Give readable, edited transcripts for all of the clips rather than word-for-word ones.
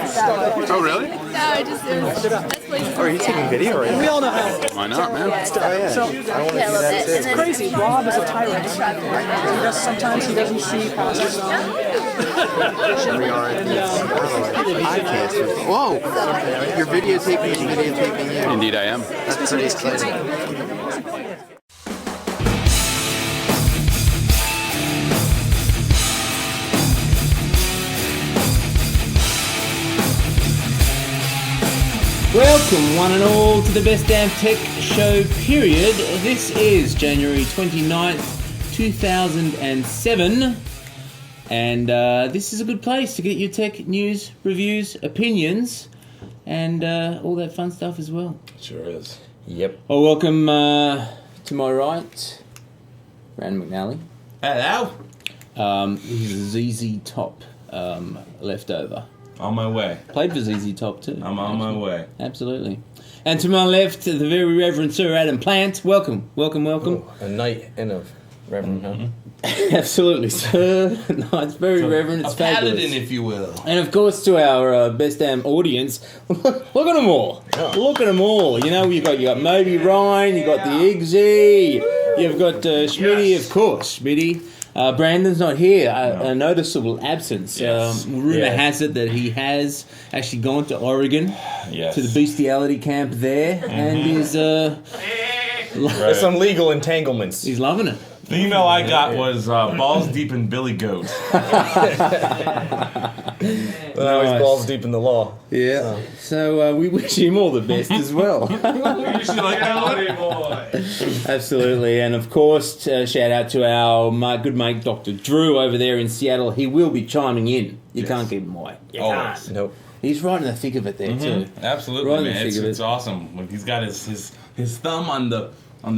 Oh, really? No, it was best place. Oh, are you taking video right now? We all know how. Why not, man? Oh, yeah. So, I want to see that it's too. crazy. Rob is a tyrant. Sometimes he doesn't see past his own. We are in the podcast. Whoa! You're videotaping you. Indeed, I am. That's pretty exciting. Welcome one and all to the Best Damn Tech Show period. This is January 29th, 2007. And this is a good place to get your tech news, reviews, opinions, and all that fun stuff as well. Sure is. Yep. Well, welcome to my right, Brandon McNally. Hello. He's a ZZ Top leftover. On my way. Played for ZZ Top too. I'm on my way. Absolutely. And to my left, the very Reverend Sir Adam Plant. Welcome. Oh, a knight and a reverend, huh? Absolutely, sir. No, it's very reverend. It's A paladin, fabulous. if you will. And of course, to our Best Damn audience, look at them all. Yeah. Look at them all. You know, you got Moby Ryan, you got the Iggsy, you've got Schmitty, of course, Schmitty. Brandon's not here. A noticeable absence. Yes. Rumor has it that he has actually gone to Oregon, Yes. to the bestiality camp there, and is There's some legal entanglements. he's loving it. The email I got was balls deep in Billy Goat. Now he's balls deep in the law. Yeah. So we wish him all the best as well. Absolutely. And of course, shout out to our good mate, Dr. Drew, over there in Seattle. He will be chiming in. You can't keep him away. Always. Nope. He's right in the thick of it there, too. Absolutely, Right in the man. thick of It's it. awesome. When he's got his thumb on the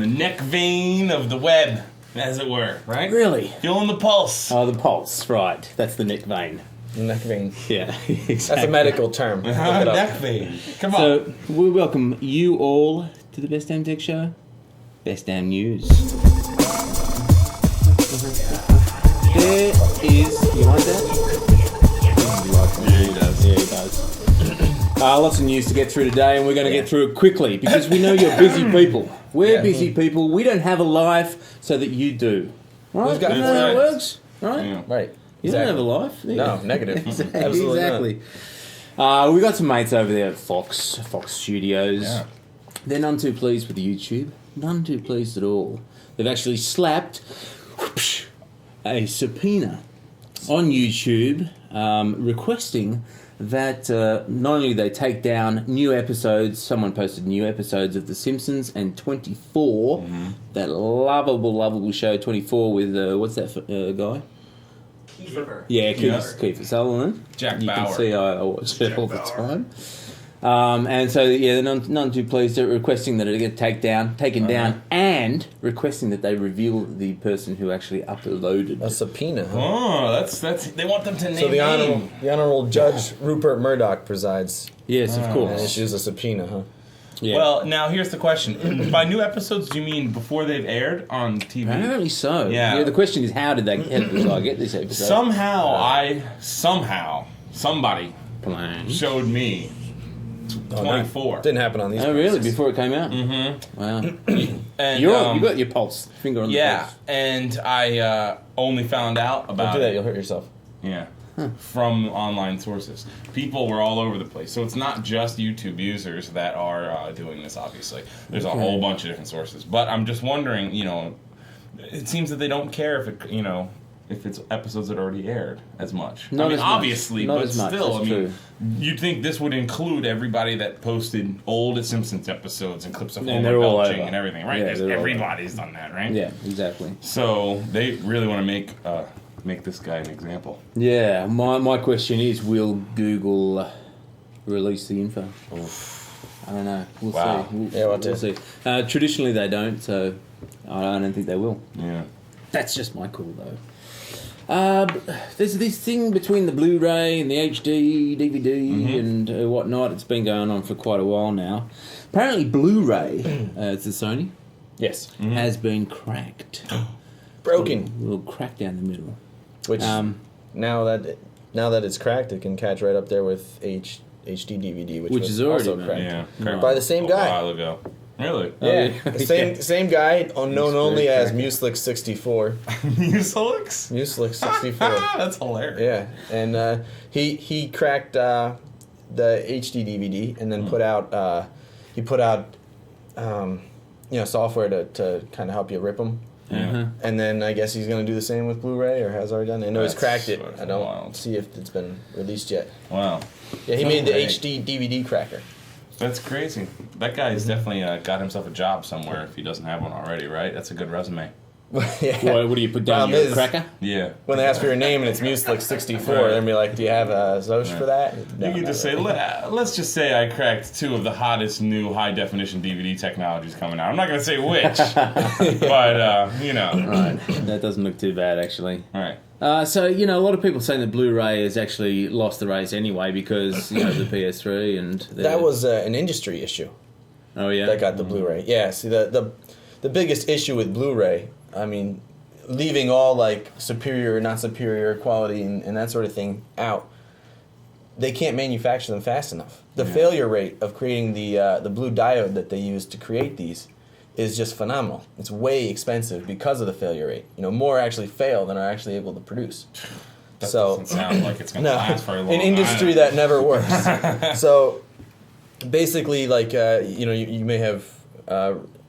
neck vein of the web, as it were, right? Really? Feeling the pulse. Oh, the pulse, right. That's the neck vein. Neck vein. Yeah, exactly. That's a medical term. Look it up. Neck vein. Come on. So we welcome you all to the Best Damn Tech Show. Best Damn News. There is... You like that? Yeah, he does. Yeah, he does. Lots of news to get through today, and we're going to get through it quickly because we know you're busy people. We're busy people. We don't have a life so that you do. Right? Who's got- You know how it Right. works? Right? Yeah. Right. You don't have a life. do you? No, negative. Exactly. Absolutely exactly. We got some mates over there at Fox Studios. Yeah. They're none too pleased with YouTube. None too pleased at all. They've actually slapped a subpoena on YouTube requesting that not only they take down new episodes, someone posted new episodes of The Simpsons and 24, that lovable show 24 with, what's that guy? Kiefer. Yeah, Yes. Kiefer Sutherland. Jack You Bauer. can see I watch it all the time. And so, yeah, they're none too pleased. They're requesting that it get taken down, and requesting that they reveal the person who actually uploaded. A subpoena, huh? Oh, that's. They want them to name. So the honorable Judge Rupert Murdoch presides Yes, of and course. issues a subpoena, huh? Yeah. Well, now here's the question: by new episodes, do you mean before they've aired on TV? Apparently so. Yeah. The question is, how did I get this episode? Somebody Plan. showed me 24. Didn't happen on these. Oh, really? premises. Before it came out? Mm-hmm. Wow. And, You got your pulse. Finger on the yeah, pulse. and I only found out Don't about do that. it. You'll hurt yourself. Yeah. From online sources. People were all over the place. So it's not just YouTube users that are doing this, obviously. There's a whole bunch of different sources. But I'm just wondering, it seems that they don't care if it's episodes that already aired as much. Not as much. Obviously, Not but as much, still, that's true. you'd think this would include everybody that posted old Simpsons episodes and clips of And Homer they're all belching over. and everything, right? Yeah, they're all Everybody's done that, right? Yeah, exactly. So they really want to make this guy an example. Yeah, my question is, will Google release the info? I don't know. We'll Wow. see. Yeah, we'll we'll see. Traditionally, they don't, so I don't think they will. Yeah. That's just my call, though. There's this thing between the Blu-ray and the HD, DVD, and whatnot. It's been going on for quite a while now. Apparently, Blu-ray, it's a Sony, Yes. has been cracked. Broken. A little crack down the middle. Which now that now that it's cracked, it can catch right up there with HD DVD, which Which was is already also cracked. Yeah, Right. By the same a guy. while ago. Really? Yeah, yeah. same guy, known only as cracked. Muslix64. Muselix? Muslix64. That's hilarious. Yeah, and he cracked the HD DVD and then put out software to kind of help you rip them. Yeah. And then I guess he's going to do the same with Blu-ray, or has already done. I know he's That's cracked it. sort of I don't wild. see if it's been released yet. Wow. Yeah, he No made the way. HD DVD cracker. That's crazy. That guy's definitely got himself a job somewhere if he doesn't have one already, right? That's a good resume. Yeah. What do you put down? Problem Your is- cracker? Yeah. When they ask for your name and it's Muslix64, Right. they'll be like, "Do you have a Zosh for that?" No, You could not just say, really. let's just say I cracked 2 of the hottest new high definition DVD technologies coming out. I'm not going to say which, but, you know. Right. That doesn't look too bad, actually. All right. So, a lot of people saying that Blu-ray has actually lost the race anyway because, the PS3 and... That was an industry issue Oh, yeah? that got the Blu-ray. Yeah, see, the biggest issue with Blu-ray, I mean, leaving all, like, superior, not superior quality and that sort of thing out, they can't manufacture them fast enough. The failure rate of creating the blue diode that they use to create these is just phenomenal. It's way expensive because of the failure rate. More actually fail than are actually able to produce. That So doesn't sound like it's going to no, last very long. an industry that never works. So basically, like you may have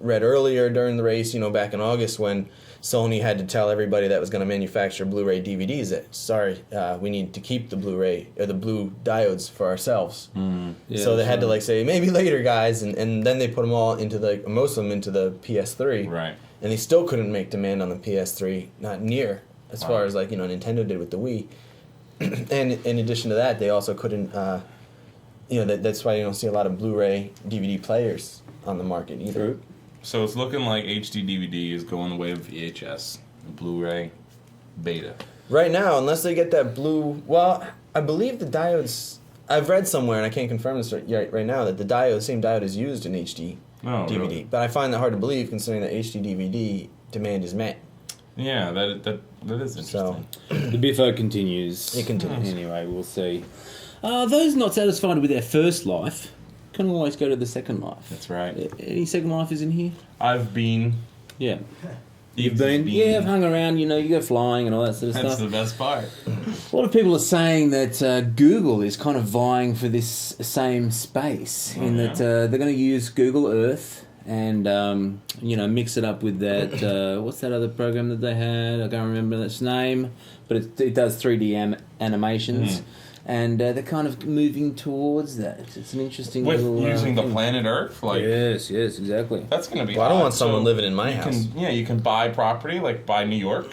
read earlier during the race, back in August when Sony had to tell everybody that was going to manufacture Blu-ray DVDs that sorry, we need to keep the Blu-ray or the blue diodes for ourselves. Yeah, So they had to right. say maybe later, guys, and then they put them all into most of them into the PS3. Right. And they still couldn't make demand on the PS3, not near as Wow. far as like Nintendo did with the Wii. And in addition to that, they also couldn't. That's why you don't see a lot of Blu-ray DVD players on the market either. True. So it's looking like HD DVD is going the way of VHS, Blu-ray, beta. Right now, unless they get that blue. Well, I believe the diodes. I've read somewhere, and I can't confirm this right now, that the same diode is used in HD Oh, DVD. really? But I find that hard to believe, considering that HD DVD demand is met. Yeah, that is interesting. So The biffo continues. It continues. Anyway, we'll see. Those not satisfied with their first life can always go to the second life. That's right. Any second lifers in here? I've been. Yeah. You've Been? Yeah, I've hung around, you go flying and all that sort of That's stuff. the best part. A lot of people are saying that Google is kind of vying for this same space in yeah. that they're going to use Google Earth and, mix it up with that, what's that other program that they had? I can't remember its name, but it does 3D animations. And they're kind of moving towards that. It's an interesting With little... using the thing. planet Earth, like Yes, exactly. that's going to be. well, I don't hot. want someone So living in my you house. you can buy property, like buy New York.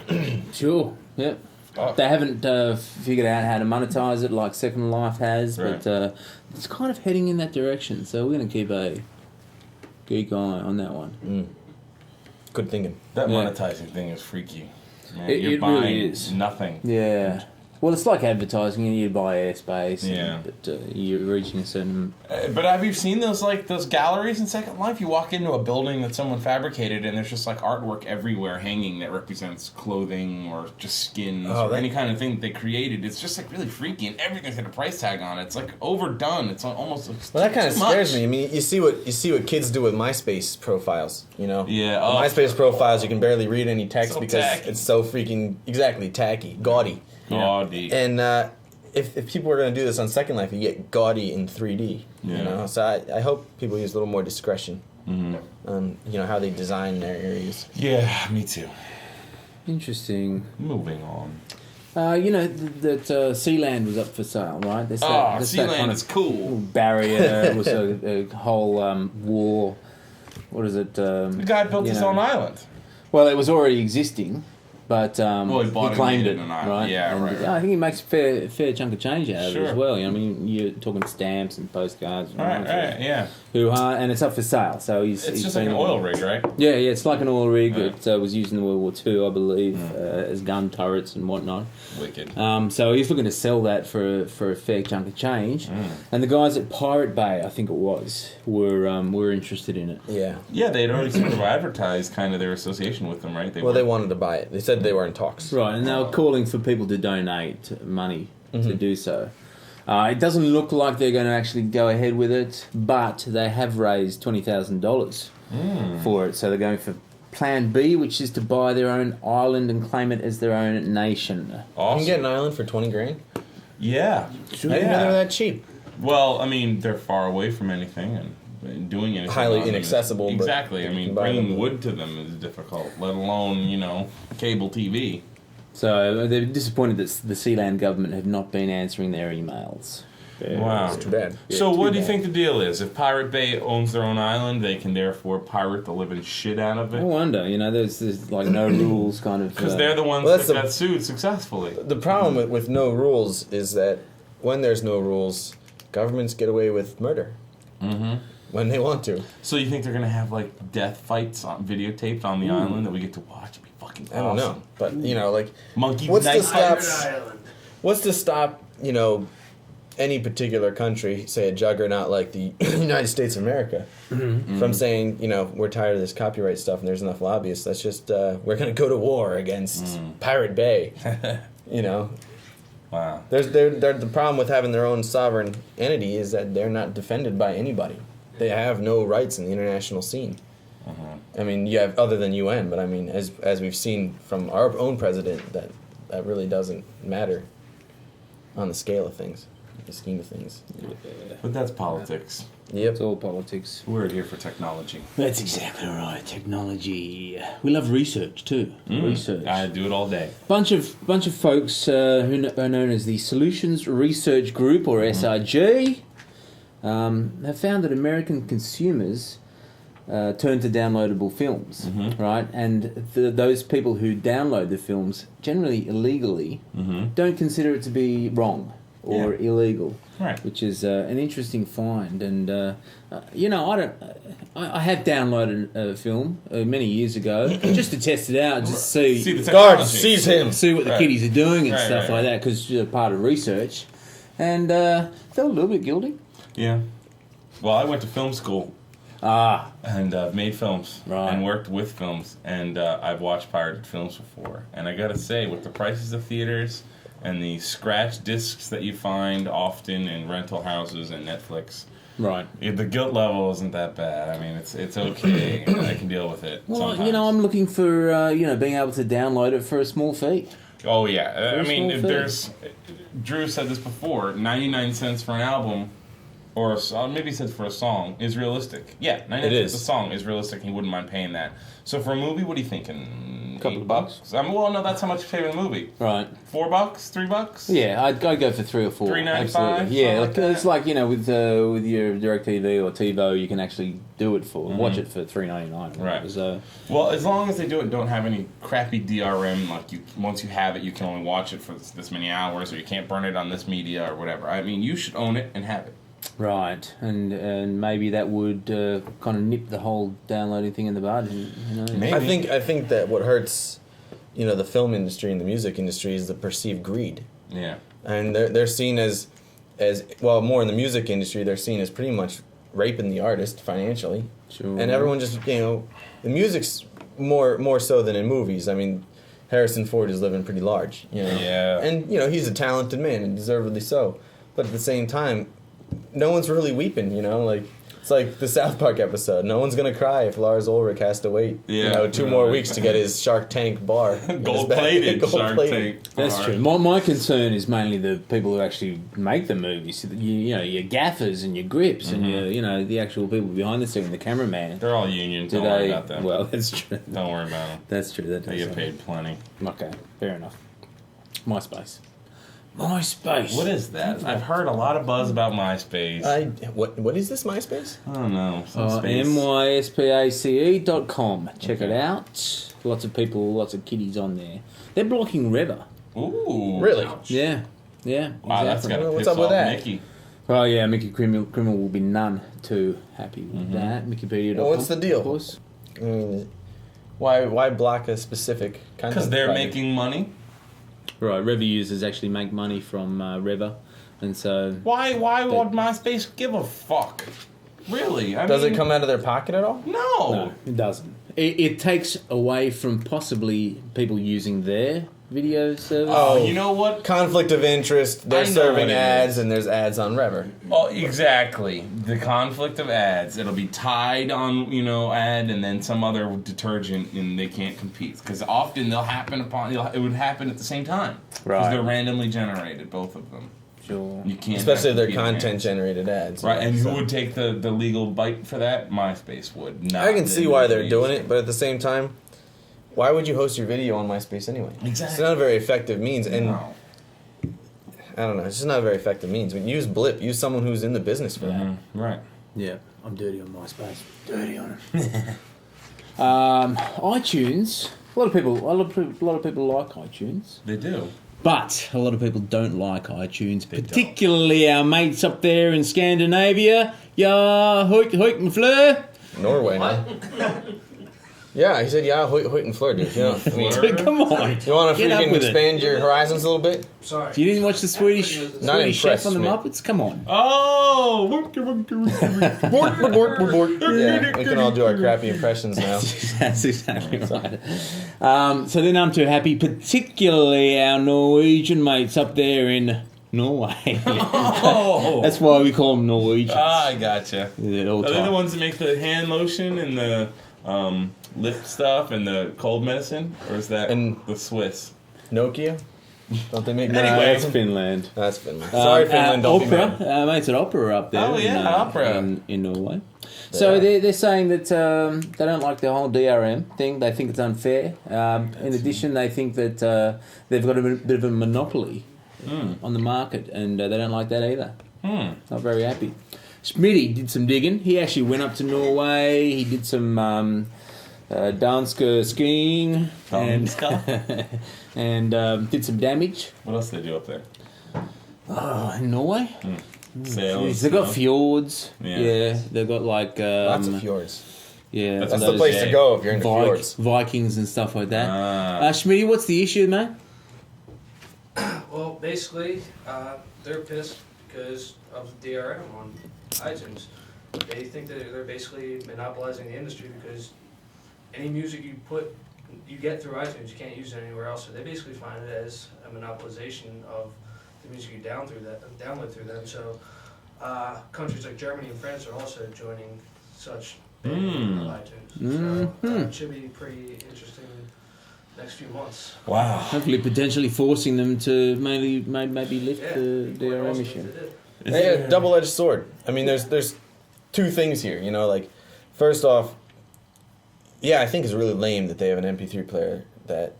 Sure, yeah. Oh. They haven't figured out how to monetize it like Second Life has, Right. but it's kind of heading in that direction. So we're going to keep a geek eye on that one. Good thinking. That Yeah. monetizing thing is freaky. Man, It- you're it buying really is. nothing. Yeah. Well, it's like advertising, and you buy airspace, Yeah. but you're reaching a certain... But have you seen those galleries in Second Life? You walk into a building that someone fabricated, and there's just like artwork everywhere hanging that represents clothing or just skins Oh, or that- any kind of thing that they created. It's just like really freaky, and everything's got a price tag on it. It's like overdone. It's almost like Well, that kind of too scares much. me. I mean, you see what kids do with MySpace profiles. Yeah, The oh. MySpace profiles, you can barely read any text So because tacky. it's so freaking tacky, gaudy. Gaudy. And if people are going to do this on Second Life, you get gaudy in 3D. Yeah. So I hope people use a little more discretion on how they design their areas. Yeah, me too. Interesting. Moving on. That Sealand was up for sale, right? That's Oh, that's that Sealand kind is of cool. barrier. It was a whole war. What is it? The guy built his own island. Well, it was already existing, but he bought it and claimed made it, it an island. right? Yeah, And right. I think he makes a fair chunk of change out of it Sure. as well. I mean, you're talking stamps and postcards. And all Right, that right, yeah. and it's up for sale. So It's he's just like an been- oil rig, right? Yeah, it's like an oil rig. Yeah. It was used in World War II, I believe, as gun turrets and whatnot. Wicked. So he's looking to sell that for a fair chunk of change. And the guys at Pirate Bay, I think it was, were interested in it. Yeah. Yeah, they had already sort of advertised kind of their association with them, right? Well, they wanted to buy it. They said they were in talks. Right, and they were calling for people to donate money to do so. It doesn't look like they're going to actually go ahead with it, but they have raised $20,000 for it. So they're going for Plan B, which is to buy their own island and claim it as their own nation. You Awesome. can get an island for 20 grand. Yeah. I didn't know they were that cheap. Well, I mean, they're far away from anything and doing anything. Highly on them is- inaccessible, but Exactly. I you mean, can buy bringing them. wood to them is difficult, let alone, cable TV. So they're disappointed that the Sealand government have not been answering their emails. Wow. It's too bad. So too what do you bad. think the deal is? If Pirate Bay owns their own island, they can therefore pirate the living shit out of I it? wonder, there's like no rules kind of... Because they're the ones Well, that that's got sued successfully. The problem with no rules is that when there's no rules, governments get away with murder. Mm-hmm. When they want to. So you think they're gonna have like death fights videotaped on the island that we get to watch? It'd be fucking awesome. I don't know. But, Monkey what's Night to stop... Island. What's to stop, any particular country, say a juggernaut like the United States of America, from saying, we're tired of this copyright stuff and there's enough lobbyists. Let's just, we're going to go to war against Pirate Bay. Wow. The problem with having their own sovereign entity is that they're not defended by anybody. They have no rights in the international scene. I mean, you have other than UN, but I mean, as we've seen from our own president, that really doesn't matter on the scale of things. The scheme of things. But that's politics. Yep. It's all politics. We're here for technology. That's exactly right. Technology. We love research too. Research. I do it all day. Bunch of folks who are known as the Solutions Research Group, or SRG, have found that American consumers turn to downloadable films, right? And those people who download the films, generally illegally, don't consider it to be wrong or illegal, Right. which is an interesting find. And I have downloaded a film many years ago just to test it out, just to See the Guard, technology. seize him. see what the Right. kiddies are doing and Right, stuff right, like that, because part of research, and felt a little bit guilty. Yeah. Well, I went to film school and made films Right. and worked with films, and I've watched pirated films before. And I gotta say, with the prices of theaters and the scratch discs that you find often in rental houses and Netflix, Right. the guilt level isn't that bad. I mean, it's okay. I can deal with it. Well, sometimes. I'm looking for being able to download it for a small fee. Oh yeah, I Very mean, small if there's Drew said this before, 99 cents for an album, or a song, maybe he said for a song, is realistic. Yeah, 99 It cents is. a song is realistic. He wouldn't mind paying that. So for a movie, what are you thinking? Couple of bucks. Well, no, that's how much you pay for the movie. Right. $4, $3. Yeah, I'd go for 3 or 4. $3.95, Absolutely. Yeah, something like that. it's like with your DirecTV or TiVo, you can actually do it for watch it for $3.99. Right. So Well, as long as they don't have any crappy DRM, like once you have it, you can only watch it for this many hours, or you can't burn it on this media or whatever. I mean, you should own it and have it. right, and maybe that would kind of nip the whole downloading thing in the bud. Maybe. I think that what hurts, the film industry and the music industry is the perceived greed, Yeah. and they're seen as well, more in the music industry, they're seen as pretty much raping the artist financially, Sure. and everyone just the music's more so than in movies. I mean, Harrison Ford is living pretty large, Yeah. and he's a talented man and deservedly so, but at the same time, no one's really weeping, it's like the South Park episode. No one's gonna cry if Lars Ulrich has to wait, Yeah. 2 more weeks to get his Shark Tank bar. Gold-plated Shark Gold-plated. Tank. That's true. My concern is mainly the people who actually make the movies. Your gaffers and your grips and your the actual people behind the scene, the cameraman. They're all union. Do Don't worry they? about them. Well, that's true. Don't worry about them. That's true. That They does get paid plenty. Okay, fair enough. MySpace. MySpace. What is that? I've heard a lot of buzz about MySpace. What is this, MySpace? I don't know. Some space. myspace.com. Check it out. Lots of people, lots of kiddies on there. They're blocking Reva. Ooh. Really? Yeah. Yeah. Wow, that's exactly. gotta What's piss up with off that? Mickey. Oh yeah, Mickey Criminal will be none too happy with that. Wikipedia.com. Well, what's the deal? Of course. I mean, why block a specific content? Because they're provider? making money. Right, Reva users actually make money from Reva, and so Why would MySpace give a fuck? Really? I Does mean, it come out of their pocket at all? No. no, it doesn't. It takes away from possibly people using their video service? Oh, You know what? Conflict of interest. They're I know serving what it ads, is. and there's ads on Rever. Oh, exactly. The conflict of ads. It'll be Tide on, ad, and then some other detergent, and they can't compete because often they'll happen it would happen at the same time because Right. they're randomly generated, both of them. Sure. You can't, Especially if they're compete against. content-generated ads. Right, and so. who would take the legal bite for that? MySpace would. Not I can the see why they're individual doing it, but at the same time, why would you host your video on MySpace anyway? Exactly. It's not a very effective means, and No. I don't know. It's just not a very effective means. When you use Blip, use someone who's in the business for that. Mhm. Right. Yeah, I'm dirty on MySpace. Dirty on it. iTunes. A lot of people like iTunes, They do. but a lot of people don't like iTunes. Particularly our mates up there in Scandinavia. Ja, hoik and fleur. Norway, now. Yeah, he said, yeah, Hoyt and Fleur, dude. You know, I mean, Fleur. Come on. you want to Get up freaking with it. expand your horizons a little bit? Sorry. You didn't watch the Swedish Not Swedish Chef impressed, on the mate. Muppets? Come on. Oh! Yeah, we can all do our crappy impressions now. That's exactly right. So they're none too happy, particularly our Norwegian mates up there in Norway. Oh! That's why we call them Norwegians. I gotcha. They're all Are they the tight. ones that make the hand lotion and the lip stuff and the cold medicine? Or is that And- the Swiss? Nokia? Don't they make No, Anyway. that's Finland. That's Finland. Sorry, Finland. Don't be Opera, mad. mates at Opera are up there. Oh, yeah, Opera. in Norway. So they're saying that they don't like the whole DRM thing. They think it's unfair. In addition, they think that they've got a bit of a monopoly on the market, and they don't like that either. Not very happy. Smitty did some digging. He actually went up to Norway. He did some Danska skiing and did some damage. What else do they do up there? In Norway? Sails. They've got fjords. Yeah. Yeah, they've got like Lots of fjords. yeah, That's That's Those the place to go if you're into Vi- fjords. Vikings and stuff like that. Ah. Schmitty, what's the issue, mate? Well, basically, they're pissed because of DRM on iTunes. They think that they're basically monopolizing the industry because any music you get through iTunes, you can't use it anywhere else. So they basically find it as a monopolization of the music you download through them. So countries like Germany and France are also joining such banning of iTunes. So it should be pretty interesting next few months. Wow. Hopefully, potentially forcing them to maybe lift the What DRM else issue. they did. Hey, double-edged sword. I mean, there's two things here. You know, like first off, yeah, I think it's really lame that they have an MP3 player that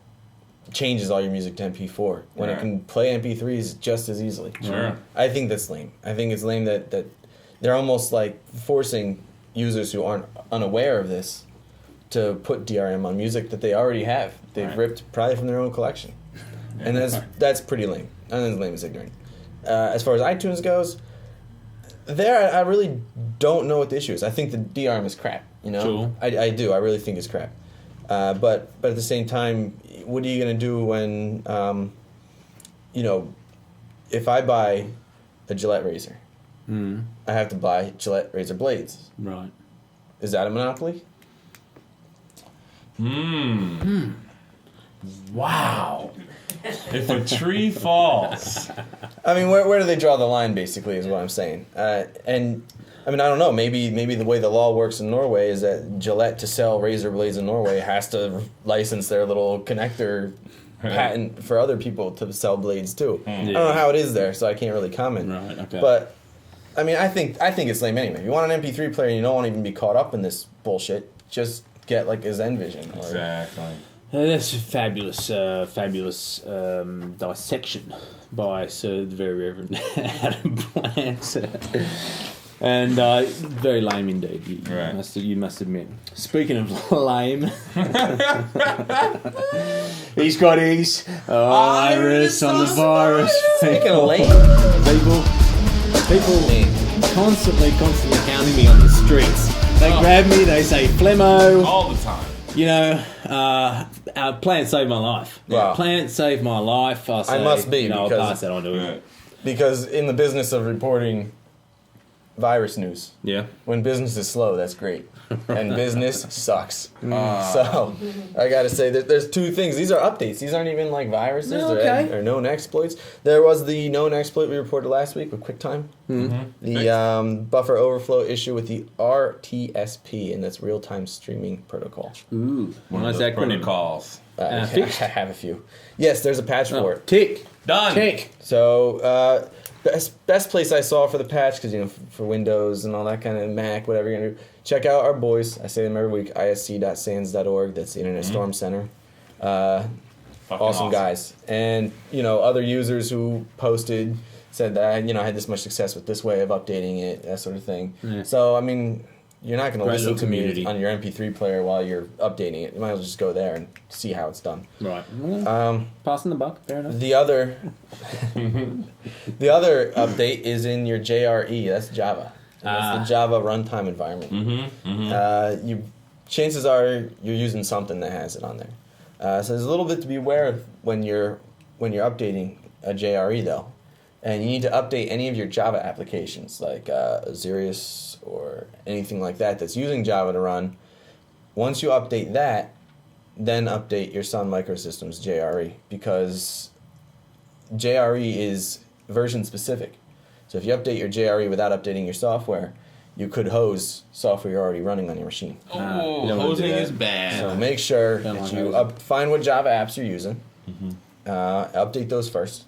changes all your music to MP4 when it Right. can play MP3s just as easily. Sure. I think that's lame. I think it's lame that they're almost like forcing users who aren't unaware of this to put DRM on music that they already have. They've Right. ripped probably from their own collection, and that's pretty lame. I think it's lame as ignorant. As far as iTunes goes, I really don't know what the issue is. I think the DRM is crap. You know, Sure. I do. I really think it's crap. But at the same time, what are you gonna do when if I buy a Gillette razor, I have to buy Gillette razor blades. Right. Is that a monopoly? Wow. If a tree falls. I mean, where do they draw the line? Basically, is what I'm saying. And I mean, I don't know. Maybe the way the law works in Norway is that Gillette, to sell razor blades in Norway, has to license their little connector patent for other people to sell blades too. I don't know how it is there, so I can't really comment. Right. Okay. But I mean, I think it's lame anyway. If you want an MP3 player and you don't want to even be caught up in this bullshit, just get like a Zen Vision. Or, Exactly. That's a fabulous dissection by Sir the Very Reverend Adam Plant. And very lame indeed, you must admit. Speaking of lame, he's got his iris on the virus. Speaking of lame, People constantly hounding me on the streets. They grab me, they say Flemmo. All the time. You know, Plant saved my life. Wow. Plant saved my life. I'll say, must be, I'll because- pass that on to him. because in the business of reporting virus news. Yeah. When business is slow, that's great. And business sucks. So I gotta say that there's two things. These are updates. These aren't even like viruses or known exploits. There was the known exploit we reported last week with QuickTime. The buffer overflow issue with the RTSP, and that's real-time streaming protocol. Ooh. One Nice of those acronym. protocols. Fixed? I have a few. Yes, there's a patch for it. Tick. Done. Tick. So best place I saw for the patch, because for Windows and all that kind of Mac, whatever you're gonna do, check out our boys. I say them every week. isc.sans.org. That's the Internet Storm Center. Awesome guys, and other users who posted said that I had this much success with this way of updating it, that sort of thing. Yeah. So I mean, you're not going to Great listen little to community. me on your MP3 player while you're updating it. You might as well just go there and see how it's done. Right. Passing the buck. Fair enough. The other update is in your JRE. That's Java. That's the Java runtime environment. Chances are you're using something that has it on there. So there's a little bit to be aware of when you're updating a JRE though, and you need to update any of your Java applications like Azirius or anything like that that's using Java to run. Once you update that, then update your Sun Microsystems JRE, because JRE is version specific. So if you update your JRE without updating your software, you could hose software you're already running on your machine. Oh, You don't wanna do hosing that. is bad. So make sure Don't that like you hosing. find what Java apps you're using, update those first,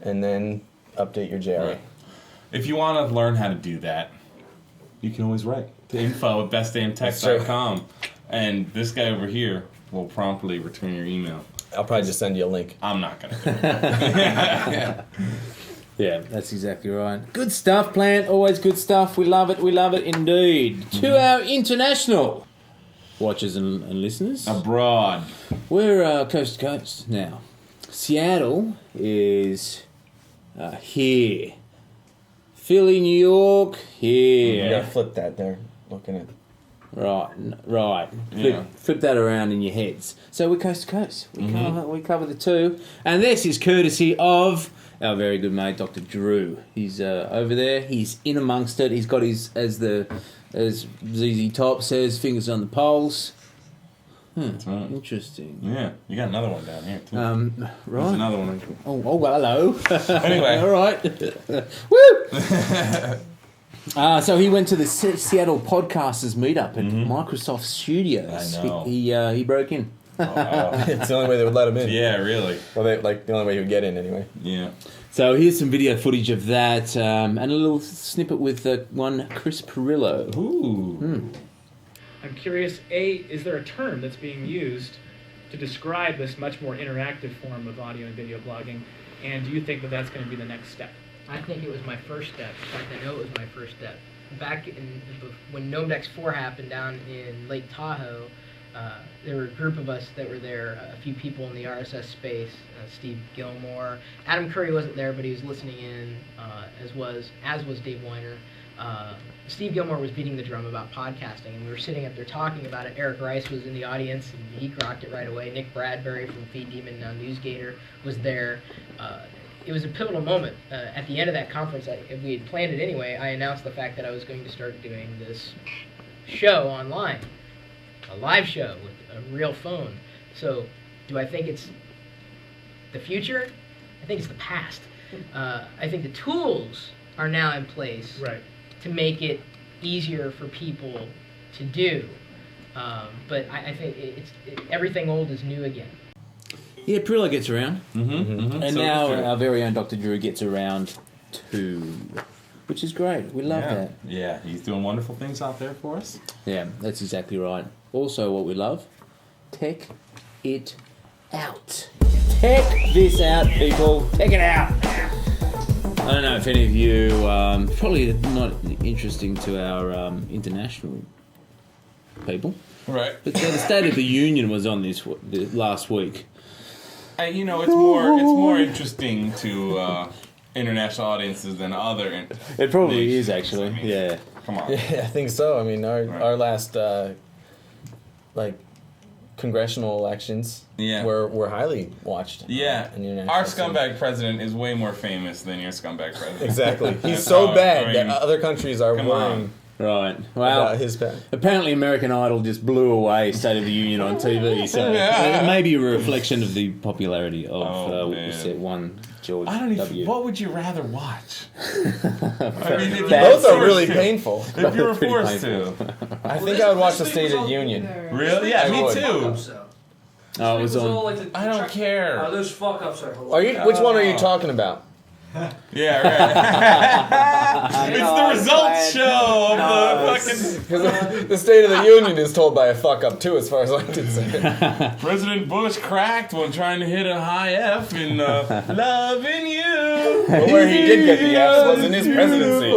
and then update your JRE. Right. If you want to learn how to do that, you can always write to info@bestdamntech.com, and this guy over here will promptly return your email. I'll probably just send you a link. I'm not gonna do it. Yeah, that's exactly right. Good stuff, Plant. Always good stuff. We love it. We love it indeed. To our international watchers and listeners, Abroad. we're coast to coast now. Seattle is here. Philly, New York, You here. gotta flip that there, looking at. Right. Yeah. Flip that around in your heads. So we're coast to coast. We cover the two, and this is courtesy of our very good mate, Dr. Drew. He's over there. He's in amongst it. He's got his, as ZZ Top says, fingers on the pulse. That's right. Interesting. Yeah, you got another one down here too. There's Right. another one. Oh, well, hello. Anyway. All right. Woo! So he went to the Seattle Podcasters meetup at Microsoft Studios. I know. He broke in. It's the only way they would let him in. Yeah, really. Well, the only way he would get in anyway. Yeah. So here's some video footage of that, and a little snippet with one Chris Perillo. Ooh. I'm curious, is there a term that's being used to describe this much more interactive form of audio and video blogging? And do you think that that's going to be the next step? I think it was my first step. In fact, I know it was my first step. Back when Gnome Decks 4 happened down in Lake Tahoe, there were a group of us that were there, a few people in the RSS space, Steve Gilmore. Adam Curry wasn't there, but he was listening in, as was Dave Weiner. Steve Gilmore was beating the drum about podcasting, and we were sitting up there talking about it. Eric Rice was in the audience, and he grokked it right away. Nick Bradbury from Feed Demon, now NewsGator, was there. It was a pivotal moment. At the end of that conference, we had planned it anyway. I announced the fact that I was going to start doing this show online, a live show with a real phone. So, do I think it's the future? I think it's the past. I think the tools are now in place to make it easier for people to do. But I think everything old is new again. Yeah, Perillo gets around. And So now true. our very own Dr. Drew gets around too, which is great. We love that. Yeah, he's doing wonderful things out there for us. Yeah, that's exactly right. Also, what we love, tech it out. Tech this out, people. Tech it out. I don't know if any of you, probably not interesting to our international people, Right. but the State of the Union was on this last week. And it's more interesting to international audiences than other. It probably nations. is, actually. I mean, Yeah. Come on. Yeah, I think so. I mean, our last congressional elections Yeah. were highly watched. Yeah, in the United our States. scumbag president is way more famous than your scumbag president. Exactly. He's That's so how- bad I mean, that other countries are come worrying Right. Well, about his bad. apparently American Idol just blew away State of the Union on TV, so it may be a reflection of the popularity of Oh, what man. was it, one George I don't even. W. What would you rather watch? I mean, if you were Both are forced really to. painful. If you were Pretty forced painful. to. I think I would watch the State of the Union. Really? Yeah, I me would. too. Oh, it was on. I don't care. Oh, those fuck ups are hilarious. Are you? Which one are you talking about? Yeah, right. It's the results show of the fucking. Because the State of the Union is told by a fuck up too, as far as I'm concerned. President Bush cracked when trying to hit a high F in Loving You. But where he did get the F's was in his presidency.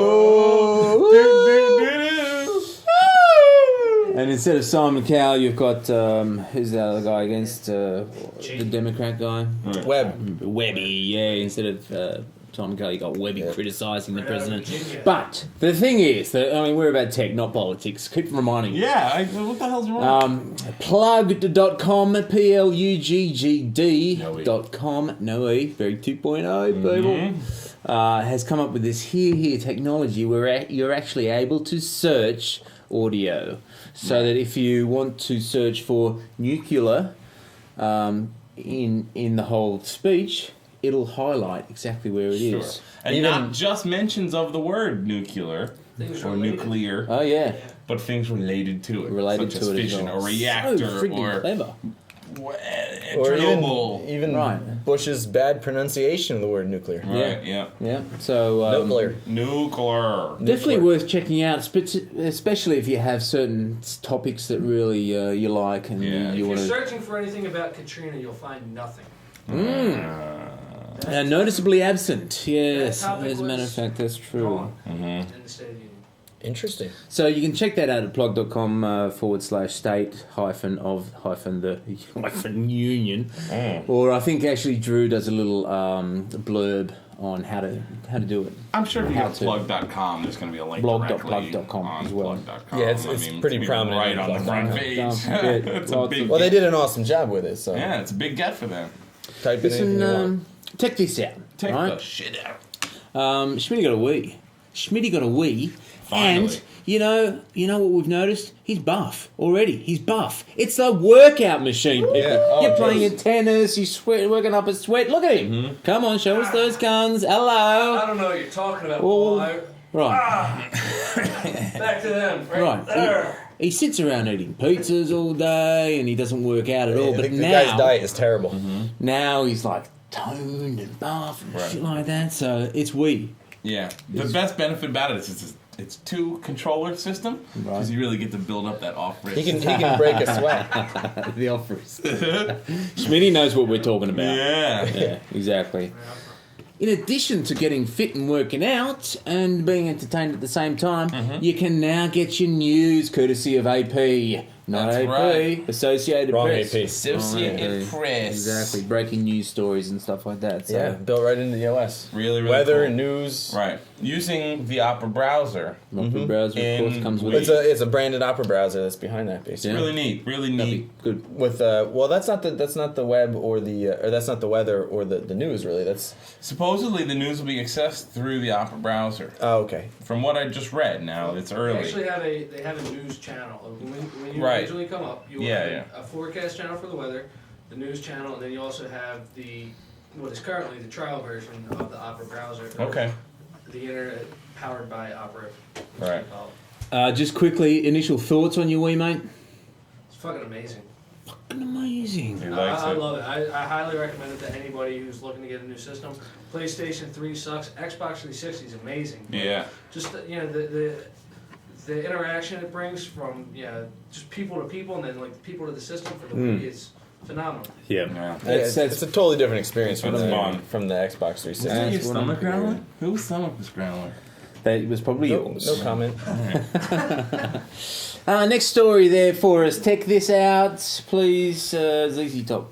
And instead of Simon Cowell, you've got who's the other guy against the Democrat guy? Webb. Webby, yeah. Instead of Simon Cowell, you got Webby criticising the president. Virginia. But the thing is that we're about tech, not politics. Keep reminding you. Yeah, what the hell's wrong? Plugged.com, pluggd.com, no E, very 2.0 people, has come up with this here technology where you're actually able to search audio. So that if you want to search for nuclear in the whole speech, it'll highlight exactly where it is. And Even- not just mentions of the word nuclear Things or related. nuclear, Oh yeah, but things related to it. related such to as it fission as well. or reactor So freaking or clever. Or Chernobyl. even Right. Bush's bad pronunciation of the word nuclear. Right, yeah. Yeah. So Nuclear. Nuclear. definitely worth checking out, especially if you have certain topics that really you like and Yeah. If you you're want to. searching for anything about Katrina, you'll find nothing. Noticeably absent. Yes, That topic as a matter of was fact, that's true. Gone Mm-hmm. in the State of the Union. Interesting. So you can check that out at plug.com /state the union. Or I think actually Drew does a little blurb on how to do it. I'm sure if you How go to to. plug.com, there's going to be a link Blog.plug.com directly as well. on plug.com. Yeah, it's pretty be prominent right on on the front plug.com. page. Yeah, It's a lots big of- Well, they did an awesome job with it, so Yeah, it's a big get for them. type in anything you want. Listen, check this out. Take right? the shit out. Schmitty got a wee. Schmitty got a wee. Finally. And you know what we've noticed? He's buff already. He's buff. It's a workout machine, people. Yeah. Oh, You're playing geez. your tennis. You sweat, working up a sweat. Look at him. Come on, show us those guns. Hello. I don't know what you're talking about, Oh. Paul. Right, Back to them. right. There. He sits around eating pizzas all day, and he doesn't work out at all. Yeah, But the now, guy's diet is terrible. now he's like toned and buff and Right. shit like that. So it's we. Yeah. The best benefit about it is it's two controller system because you really get to build up that off wrist. He can break a sweat. The offers. Schmitty knows what we're talking about. Yeah. Yeah, exactly. In addition to getting fit and working out and being entertained at the same time, you can now get your news courtesy of AP. Not That's AP, right. Associated Wrong Press. AP. Associated Press. Exactly, breaking news stories and stuff like that. So. Yeah, built right into the OS. Really, really Weather, cool. news. Right. Using the Opera browser. Opera browser, of course, In comes with Wii. it. It's a branded Opera browser that's behind that, basically. Yeah. Really neat. Really That'd neat. be good. With well, that's not the web or the or that's not the weather or the news really. That's Supposedly the news will be accessed through the Opera browser. oh okay. From what I just read, now it's They early. actually have a news channel. When you Right. originally come up, you Yeah, have a forecast channel for the weather, the news channel, and then you also have what is currently the trial version of the Opera browser. Okay. The internet powered by Opera. Right. Just quickly, initial thoughts on your Wii, mate? It's fucking amazing. Amazing. He likes I it. love it. I highly recommend it to anybody who's looking to get a new system. PlayStation 3 sucks. Xbox 360 is amazing. Yeah. Just the interaction it brings from just people to people and then like people to the system for the Wii is phenomenal. Yeah. Yeah. It's a totally different experience from That's the fun. from the Xbox 360. That's Your what stomach I'm growling? Whose stomach was growling? That was probably No, yours. no comment. Next story there for us. Check this out, please. ZZ Top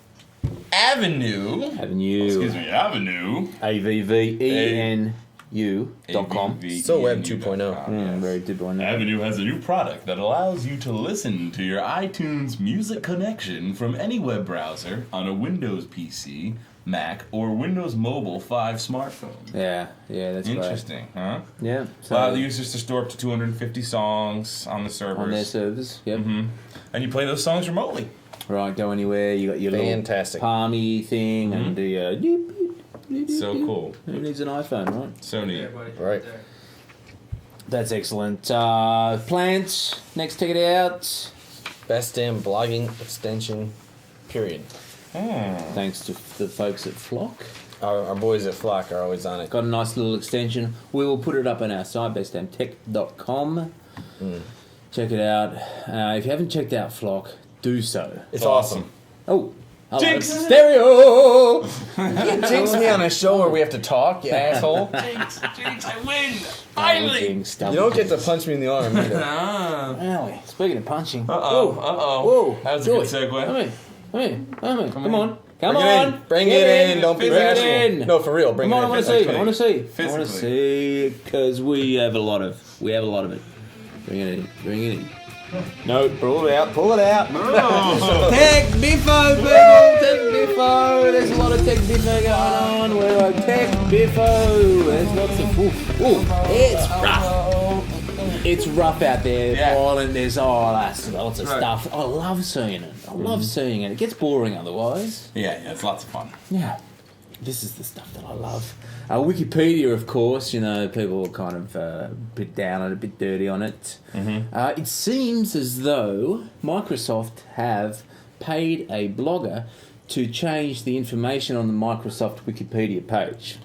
Avenue. Avenue. Excuse me, Avenue. AVVEN. AVNU.com. So Web 2.0. Very good one. Avenue has a new product that allows you to listen to your iTunes music connection from any web browser on a Windows PC, Mac, or Windows Mobile 5 smartphone. Yeah, that's right. Interesting, huh? Yeah. So Allow the users to store up to 250 songs on the servers. on their servers, yep. And you play those songs remotely. Right, go anywhere. You got your Fantastic. little palmy thing and do your... So cool. Who needs an iPhone, right? So neat. Everybody Right. there. That's excellent. Plans, next ticket out. Best damn blogging extension, period. Thanks to the folks at Flock. Our boys at Flock are always on it. Got a nice little extension. We will put it up on our site, bestdamntech.com. Check it out. If you haven't checked out Flock, do so. It's awesome. Oh, hello. Jinx! Stereo! You jinx me on a show where we have to talk, you asshole. Jinx, I win! Jinx, You don't get to punch me in the arm either. Really? Speaking of punching. Uh-oh. Whoa. That was a Joy, good segue. Come on. Come on. Bring it in. Bring it in. Don't be Bring it bashful. in. No, for real. Bring Come on, it I in. want to see. Okay. I want to see. I Physically. want to see because we have a lot of it. Bring it in. No, pull it out. Tech Biffo, people. Tech Biffo. There's a lot of Tech Biffo going on. We're on Tech Biffo. There's lots of. Ooh, it's rough. It's rough out there. Yeah. Ireland. There's lots of stuff. I love seeing it. It gets boring otherwise. Yeah, it's lots of fun. Yeah, this is the stuff that I love. Wikipedia, of course, people are kind of a bit down on it, a bit dirty on it. It seems as though Microsoft have paid a blogger to change the information on the Microsoft Wikipedia page.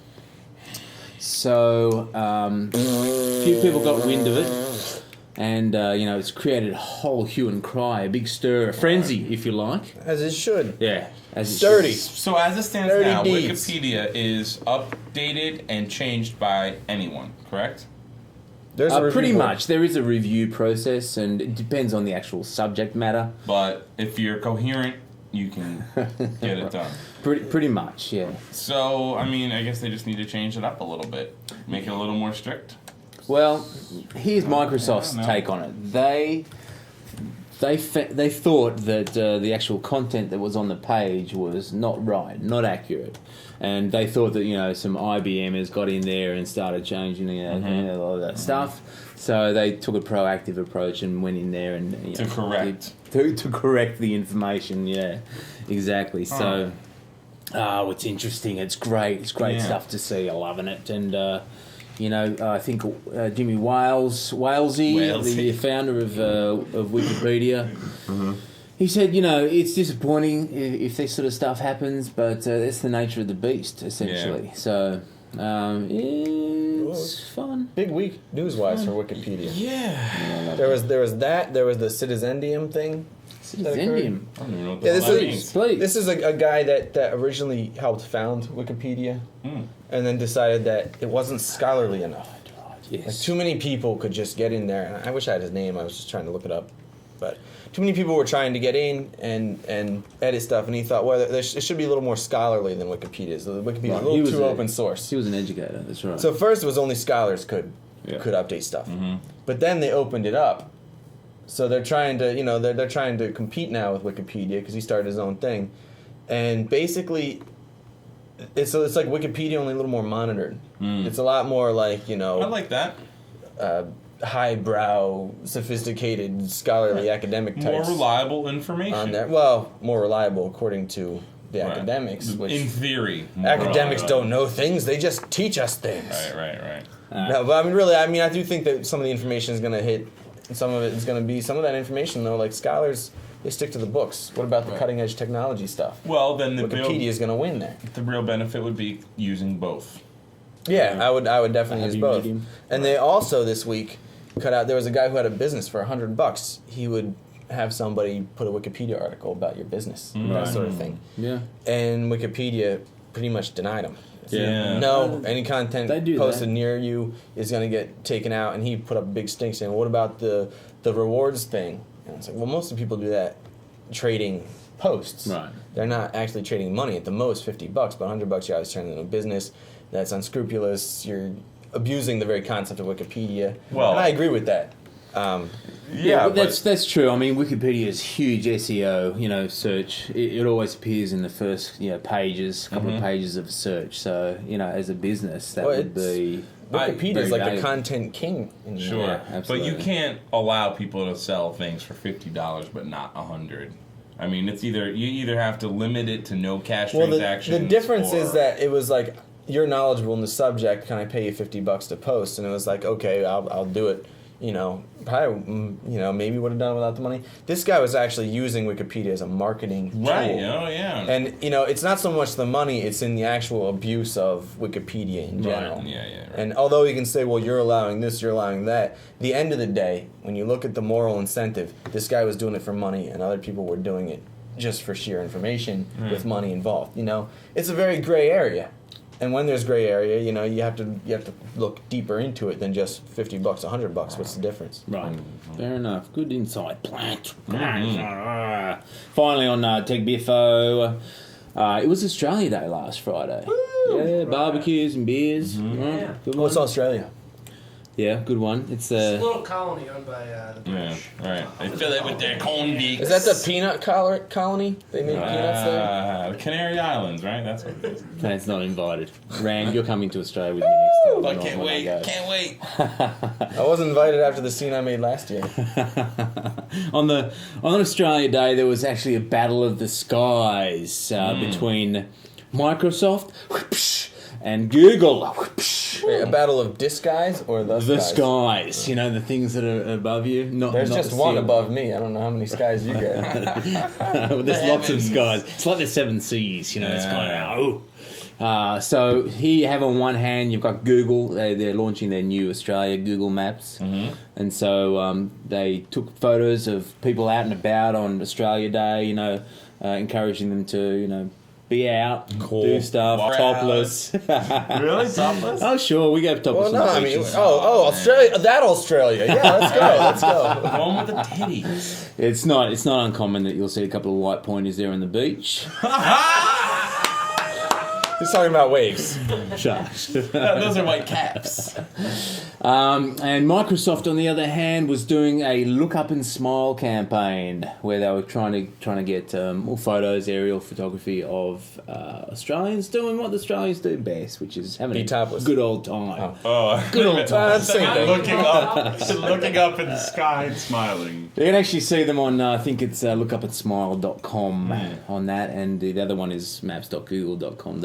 So, a few people got wind of it. And, it's created a whole hue and cry, a big stir, a frenzy, if you like. As it should. Yeah. As it Dirty. So as it stands Dirty now, deeds. Wikipedia is updated and changed by anyone, correct? There's a review pretty board. much. There is a review process, and it depends on the actual subject matter. But if you're coherent, you can get it done. Pretty much, yeah. So, I guess they just need to change it up a little bit. Make it a little more strict. Well, here's Microsoft's I don't know. take on it. They thought that the actual content that was on the page was not right, not accurate, and they thought that some IBMers got in there and started changing a lot of that stuff. So they took a proactive approach and went in there and To correct. to correct the information. Yeah, exactly. So, it's interesting. It's great. It's great Yeah. stuff to see. I'm loving it, and. I think Jimmy Walesy, the founder of Wikipedia, he said, it's disappointing if this sort of stuff happens, but it's the nature of the beast, essentially. Yeah. So, it's fun. Big week news-wise for Wikipedia. Yeah. There was that. There was the Citizendium thing. Citizendium. I don't even know what Yeah, the this hell that is- means. Please. This is a guy that originally helped found Wikipedia, and then decided that it wasn't scholarly enough. Like Yes. too many people could just get in there. And I wish I had his name. I was just trying to look it up, but too many people were trying to get in and edit stuff. And he thought, well, it should be a little more scholarly than Wikipedia is. Wikipedia is a little too open source. He was an educator. That's right. So first, it was only scholars could update stuff, but then they opened it up. So they're trying to, they're trying to compete now with Wikipedia because he started his own thing, and basically, it's like Wikipedia only a little more monitored. It's a lot more like I like that. highbrow, sophisticated, scholarly academic More types reliable information. on there. Well, more reliable according to the Right. academics, which In theory. more academics reliable. don't know things; they just teach us things. Right. No, but I do think that some of the information is going to hit. Some of it is going to be some of that information though. Like scholars, they stick to the books. What about the cutting edge technology stuff? Well, then Wikipedia is going to win there. the real benefit would be using both. Yeah, I would definitely use happy both. medium. And they also this week cut out. There was a guy who had a business for $100. He would have somebody put a Wikipedia article about your business, that sort of thing. yeah. And Wikipedia pretty much denied him. Yeah. No, any content They do posted that. near you is going to get taken out. And he put up a big stink saying, "What about the rewards thing?" And it's like, well, most of the people do that trading posts. Right. They're not actually trading money. At the most, $50, but $100 you're always turning into a business. That's unscrupulous. You're abusing the very concept of Wikipedia. Well- and I agree with that. But that's true. I mean, Wikipedia is huge SEO, search. It always appears in the first, pages, couple of pages of search. So, as a business, that Well, would be Wikipedia is very like the valuable. content king. In Sure, Yeah, but absolutely. you can't allow people to sell things for $50, but not $100. I mean, you either have to limit it to no cash Well, transactions. the difference is or- that it was like, you're knowledgeable in the subject. Can I pay you $50 to post? And it was like, okay, I'll do it. Probably, maybe would have done it without the money. This guy was actually using Wikipedia as a marketing tool. right. Oh yeah. And, it's not so much the money, it's in the actual abuse of Wikipedia in general. Right. Yeah. Right. And although you can say, well, you're allowing this, you're allowing that, the end of the day, when you look at the moral incentive, this guy was doing it for money and other people were doing it just for sheer information with money involved. It's a very gray area. And when there's gray area, you have to look deeper into it than just $50, $100. What's the difference? Right. Fair enough. Good insight. Plant. Finally on Tech Biffo. It was Australia Day last Friday. Yeah, barbecues and beers. Yeah. Good Well, it's one. Australia. Yeah, good one. It's It's a little colony owned by the Yeah, British. right. They fill it with their corn beaks. Is that the peanut colony? They make peanuts there? The Canary Islands, right? That's what it is. That's not invited. Rand, you're coming to Australia with me next time. I not can't when wait. go. Can't wait. I wasn't invited after the scene I made last year. on Australia Day, there was actually a battle of the skies between Microsoft and Google. Wait, a battle of disguise or the skies, the things that are above you. There's not just the one ceiling. above me. I don't know how many skies you get. Well, there's lots of skies. It's like the seven seas, It's kind of so here you have on one hand you've got Google. They're launching their new Australia Google Maps, and so they took photos of people out and about on Australia Day. Encouraging them to be out, do stuff, Wow. topless. Really? Topless? Oh sure, we go topless. Well, no, on the I mean, beaches. Australia, that Australia. Yeah, let's go. The one with the titties. It's not uncommon that you'll see a couple of white pointers there on the beach. He's talking about waves. Shucks. Those are white caps. And Microsoft, on the other hand, was doing a look up and smile campaign where they were trying to get more photos, aerial photography of Australians doing what the Australians do best, which is having Be a topless. good old time. Oh, Good old time. That's the same thing. looking up in the sky and smiling. You can actually see them on, I think it's lookupandsmile.com on that, and the other one is maps.google.com.au.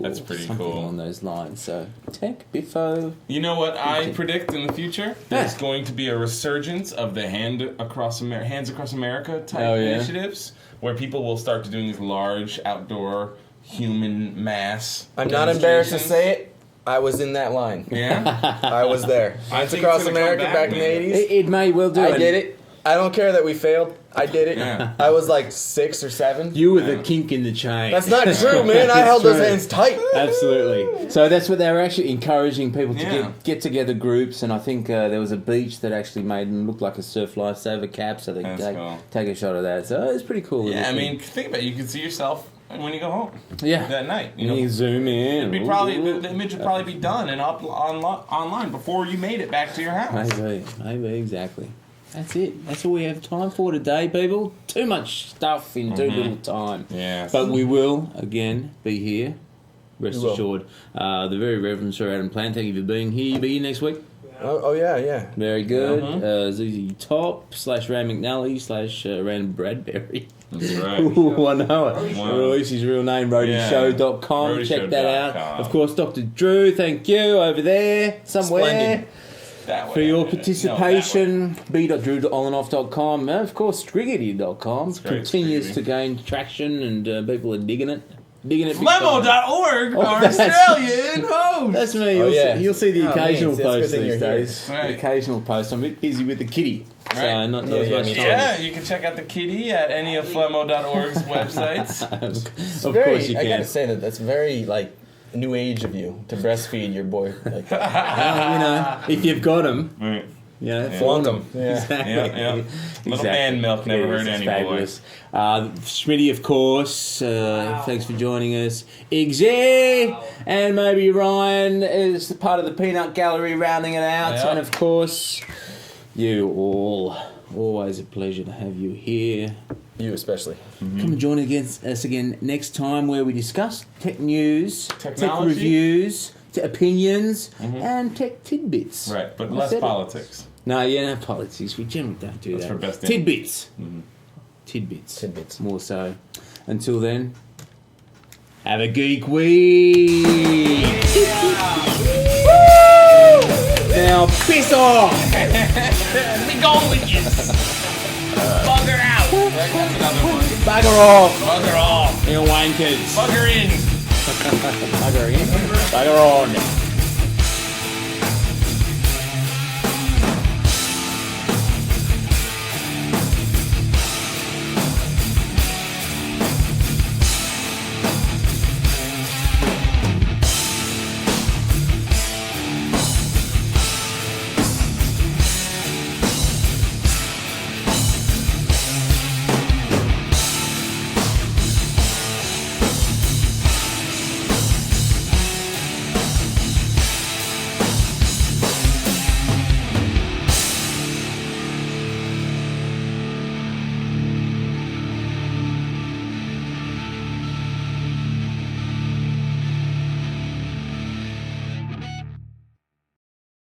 That's or pretty something cool. along those lines. So, Tech Biffo. You know what I predict in the future? There's going to be a resurgence of the Hands Across America type initiatives, where people will start to doing these large outdoor human mass. I'm not embarrassed to demonstrations. say it. I was in that line. Yeah, I was there. I Hands think Across it's gonna America come back back, in the man. 80s. It may well do. I did it. I don't care that we failed. I did it. Yeah. I was like 6 or 7. You were the kink in the chain. That's not true, man. I held those true. hands tight. Absolutely. So that's what they were actually encouraging people to Yeah. get together groups, and I think there was a beach that actually made them look like a surf lifesaver cap, so they could That's cool. take a shot of that. So it's pretty cool. yeah. I little mean, think about it. You can see yourself when you go home thing. yeah. that night. You You know, zoom in. it'd be probably the image would probably be done and up online before you made it back to your house. Maybe exactly. That's it. That's all we have time for today, people. Too much stuff in too little time. Yeah. But we will, again, be here. Rest We will. assured. The very Reverend Sir Adam Plant, thank you for being here. You'll be here next week. Oh yeah. Very good. ZZ Top / Rand McNally / Rand Bradbury. That's right. Ooh, I know it. Wow. Release his real name, roadieshow.com. Check that out. roadieshow.com. Of course, Dr. Drew, thank you, over there, somewhere. Splendid. That way. For your No, that way. participation, b.drew.olenoff.com, and of course, Striggity.com That's great, continues Striggity. to gain traction, and people are digging it. Digging it big time. Flemo.org, Oh, our that's- Australian host. That's me. Oh, You'll, yeah. you'll see the Oh, occasional man, it's a good post thing these you're here. days. Right. The occasional post. I'm a bit busy with the kitty, so Right. not Yeah, as yeah, much me time. too. Yeah, you can check out the kitty at any of Flemo.org's websites. Of Very, course you I can. gotta say that's very new age of you to breastfeed your boy. Like, If you've got them, Right. Yeah, Flunk 'em. Yeah. Exactly. Yeah. Little man milk never hurt This is any fabulous. Schmitty, of course. Thanks for joining us. Iggy and maybe Ryan is part of the Peanut Gallery, rounding it out. Yeah. And of course, you all. Always a pleasure to have you here. You especially. Come and join us again next time, where we discuss tech news, tech Technology. reviews, opinions, and tech tidbits. Right, but I less said it. politics. No, no politics. We generally don't do That's that. for best in. Tidbits. Mhm. Tidbits. Tidbits. More so. Until then, have a geek week. Now piss off. We go with you. Bugger out. That's another one. Bugger off. Bugger off. You wankers. Bugger in. Bugger in. Bugger on.